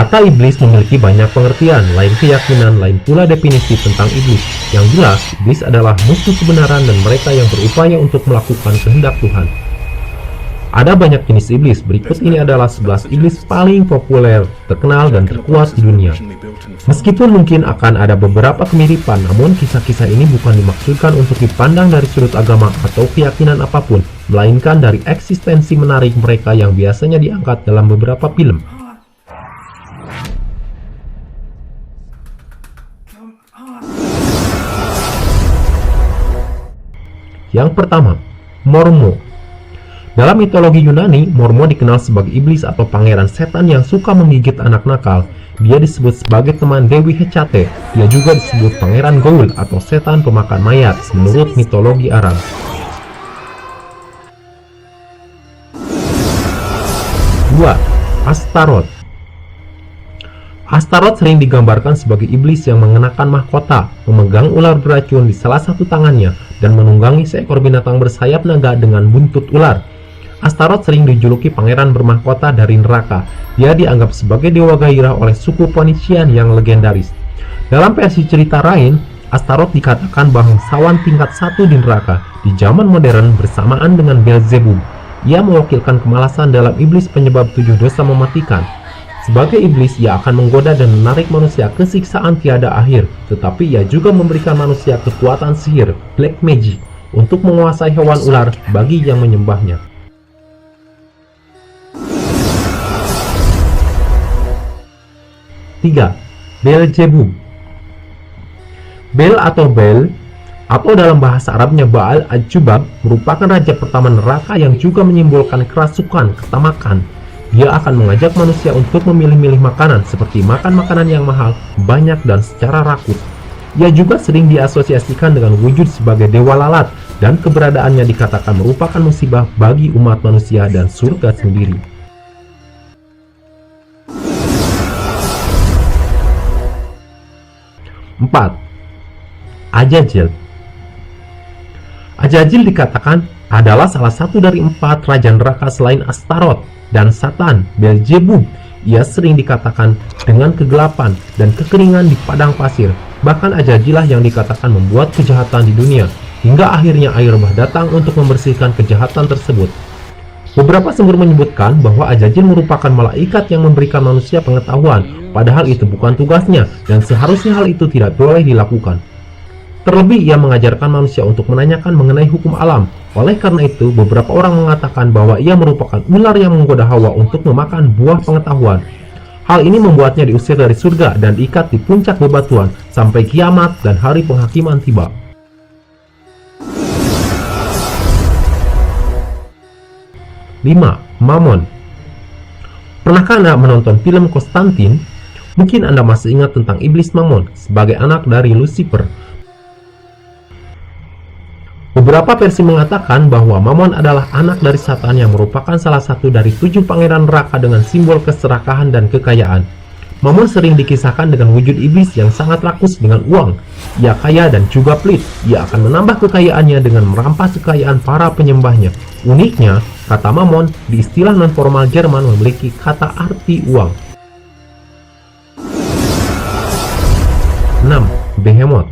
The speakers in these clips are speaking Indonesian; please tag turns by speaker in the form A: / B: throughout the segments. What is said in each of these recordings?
A: Kata iblis memiliki banyak pengertian, lain keyakinan, lain pula definisi tentang iblis. Yang jelas, iblis adalah musuh kebenaran dan mereka yang berupaya untuk melakukan kehendak Tuhan. Ada banyak jenis iblis, berikut ini adalah 11 iblis paling populer, terkenal, dan terkuat di dunia. Meskipun mungkin akan ada beberapa kemiripan, namun kisah-kisah ini bukan dimaksudkan untuk dipandang dari sudut agama atau keyakinan apapun, melainkan dari eksistensi menarik mereka yang biasanya diangkat dalam beberapa film. Yang pertama, Mormo. Dalam mitologi Yunani, Mormo dikenal sebagai iblis atau pangeran setan yang suka menggigit anak nakal. Dia disebut sebagai teman Dewi Hecate. Dia juga disebut pangeran Goul atau setan pemakan mayat menurut mitologi Arab. Dua, Astaroth. Astaroth sering digambarkan sebagai iblis yang mengenakan mahkota, memegang ular beracun di salah satu tangannya, dan menunggangi seekor binatang bersayap naga dengan buntut ular. Astaroth sering dijuluki pangeran bermahkota dari neraka. Dia dianggap sebagai dewa gairah oleh suku Phoenician yang legendaris. Dalam versi cerita lain, Astaroth dikatakan bangsawan tingkat 1 di neraka di zaman modern bersamaan dengan Beelzebub. Ia mewakilkan kemalasan dalam iblis penyebab 7 dosa mematikan. Sebagai iblis, ia akan menggoda dan menarik manusia ke siksaan tiada akhir, tetapi ia juga memberikan manusia kekuatan sihir, black magic, untuk menguasai hewan ular bagi yang menyembahnya. Tiga, Beelzebub. Bel atau Bel, atau dalam bahasa Arabnya Baal Al-Jubab, merupakan raja pertama neraka yang juga menyimbolkan kerasukan, ketamakan. Dia akan mengajak manusia untuk memilih-milih makanan seperti makan makanan yang mahal, banyak, dan secara rakut. Ia juga sering diasosiasikan dengan wujud sebagai dewa lalat, dan keberadaannya dikatakan merupakan musibah bagi umat manusia dan surga sendiri. 4. Azazel. Azazel dikatakan adalah salah satu dari 4 raja neraka selain Astaroth dan Satan, Beelzebub. Ia sering dikatakan dengan kegelapan dan kekeringan di padang pasir. Bahkan Azazel lah yang dikatakan membuat kejahatan di dunia, hingga akhirnya air bah datang untuk membersihkan kejahatan tersebut. Beberapa sumber menyebutkan bahwa Azazel merupakan malaikat yang memberikan manusia pengetahuan, padahal itu bukan tugasnya dan seharusnya hal itu tidak boleh dilakukan. Terlebih ia mengajarkan manusia untuk menanyakan mengenai hukum alam. Oleh karena itu, beberapa orang mengatakan bahwa ia merupakan ular yang menggoda Hawa untuk memakan buah pengetahuan. Hal ini membuatnya diusir dari surga dan diikat di puncak bebatuan sampai kiamat dan hari penghakiman tiba. Lima, Mammon. Pernahkah Anda menonton film Konstantin? Mungkin Anda masih ingat tentang iblis Mammon sebagai anak dari Lucifer. Beberapa versi mengatakan bahwa Mammon adalah anak dari Satan yang merupakan salah satu dari 7 pangeran neraka dengan simbol keserakahan dan kekayaan. Mammon sering dikisahkan dengan wujud iblis yang sangat rakus dengan uang. Ia kaya dan juga pelit. Ia akan menambah kekayaannya dengan merampas kekayaan para penyembahnya. Uniknya, kata Mammon di istilah non-formal Jerman memiliki kata arti uang. 6. Behemoth.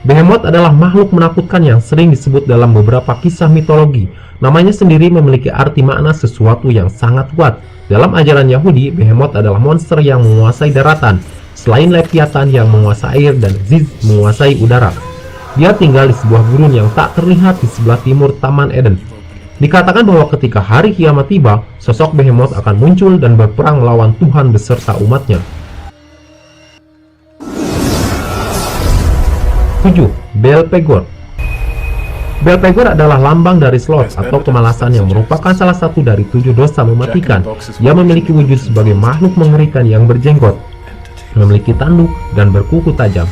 A: Behemoth adalah makhluk menakutkan yang sering disebut dalam beberapa kisah mitologi. Namanya sendiri memiliki arti makna sesuatu yang sangat kuat. Dalam ajaran Yahudi, Behemoth adalah monster yang menguasai daratan, selain Leviathan yang menguasai air dan Ziz menguasai udara. Dia tinggal di sebuah gurun yang tak terlihat di sebelah timur Taman Eden. Dikatakan bahwa ketika hari kiamat tiba, sosok Behemoth akan muncul dan berperang melawan Tuhan beserta umatnya. 7. Belphegor. Belphegor adalah lambang dari sloth atau kemalasan yang merupakan salah satu dari 7 dosa mematikan. Ia memiliki wujud sebagai makhluk mengerikan yang berjenggot, memiliki tanduk, dan berkuku tajam.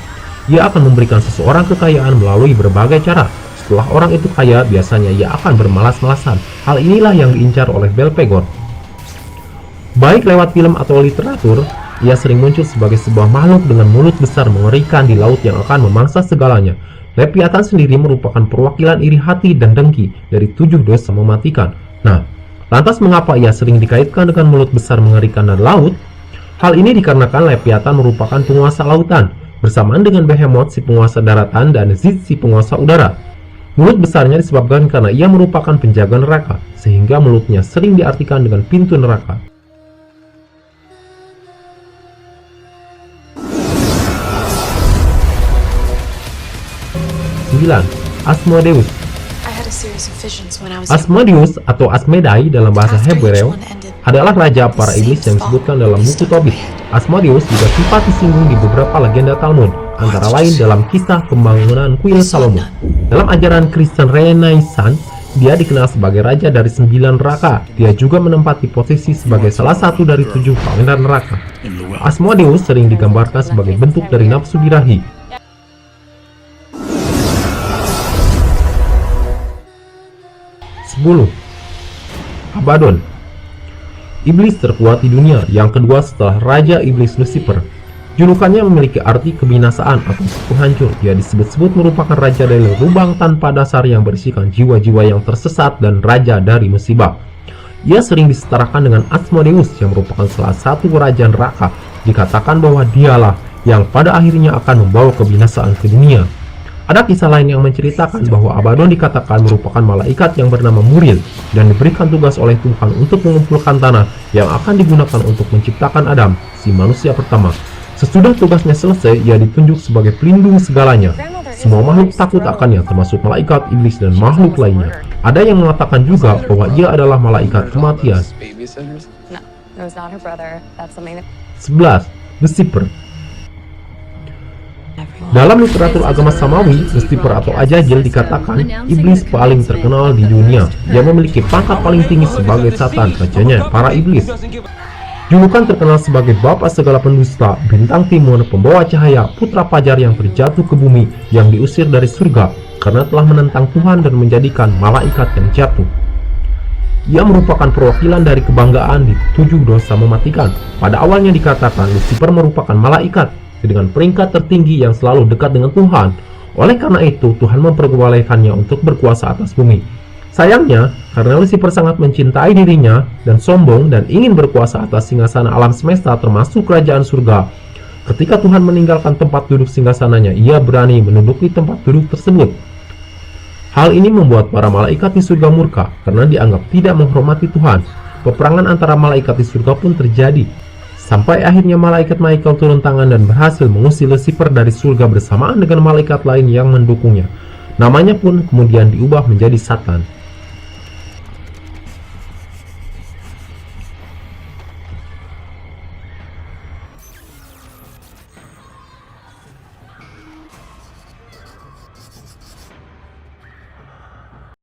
A: Ia akan memberikan seseorang kekayaan melalui berbagai cara. Setelah orang itu kaya, biasanya ia akan bermalas-malasan. Hal inilah yang diincar oleh Belphegor. Baik lewat film atau literatur, ia sering muncul sebagai sebuah makhluk dengan mulut besar mengerikan di laut yang akan memangsa segalanya. Leviathan sendiri merupakan perwakilan iri hati dan dengki dari 7 dosa mematikan. Nah, Lantas mengapa ia sering dikaitkan dengan mulut besar mengerikan dan laut? Hal ini dikarenakan Leviathan merupakan penguasa lautan, bersamaan dengan Behemoth si penguasa daratan dan Zid si penguasa udara. Mulut besarnya disebabkan karena ia merupakan penjaga neraka, sehingga mulutnya sering diartikan dengan pintu neraka. 9. Asmodeus. Asmodeus atau Asmedai dalam bahasa Hebreu adalah raja para iblis yang disebutkan dalam buku Tobit. Asmodeus juga sempat disinggung di beberapa legenda Talmud, antara lain dalam kisah pembangunan kuil Salomo. Dalam ajaran Kristen Renaissance, dia dikenal sebagai raja dari 9 neraka. Dia juga menempati posisi sebagai salah satu dari 7 pangeran neraka. Asmodeus sering digambarkan sebagai bentuk dari nafsu birahi. 10. Abaddon. Iblis terkuat di dunia, yang kedua setelah Raja Iblis Lucifer. Julukannya memiliki arti kebinasaan atau penghancur. Dia disebut-sebut merupakan raja dari lubang tanpa dasar yang berisikan jiwa-jiwa yang tersesat dan raja dari musibah. Ia sering disetarakan dengan Asmodeus yang merupakan salah satu raja neraka. Dikatakan bahwa dialah yang pada akhirnya akan membawa kebinasaan ke dunia. Ada kisah lain yang menceritakan bahwa Abaddon dikatakan merupakan malaikat yang bernama Muriel dan diberikan tugas oleh Tuhan untuk mengumpulkan tanah yang akan digunakan untuk menciptakan Adam, si manusia pertama. Sesudah tugasnya selesai, ia ditunjuk sebagai pelindung segalanya. Semua makhluk takut akannya, termasuk malaikat, iblis, dan makhluk lainnya. Ada yang mengatakan juga bahwa ia adalah malaikat kematian. 11. Lucifer. Dalam literatur agama Samawi, Lucifer atau Azazel dikatakan iblis paling terkenal di dunia. Dia memiliki pangkat paling tinggi sebagai Satan, rajanya para iblis. Julukan terkenal sebagai Bapa segala pendusta, bintang timur, pembawa cahaya, putra fajar yang terjatuh ke bumi, yang diusir dari surga karena telah menentang Tuhan dan menjadikan malaikat yang jatuh. Ia merupakan perwakilan dari kebanggaan di 7 dosa mematikan. Pada awalnya dikatakan Lucifer merupakan malaikat dengan peringkat tertinggi yang selalu dekat dengan Tuhan. Oleh karena itu, Tuhan memperbolehkannya untuk berkuasa atas bumi. Sayangnya, karena Lucifer sangat mencintai dirinya dan sombong dan ingin berkuasa atas singgasana alam semesta termasuk kerajaan surga, ketika Tuhan meninggalkan tempat duduk singgasananya, ia berani menduduki tempat duduk tersebut. Hal ini membuat para malaikat di surga murka karena dianggap tidak menghormati Tuhan. Peperangan antara malaikat di surga pun terjadi, sampai akhirnya malaikat Michael turun tangan dan berhasil mengusir Lucifer dari surga bersamaan dengan malaikat lain yang mendukungnya. Namanya pun kemudian diubah menjadi Satan.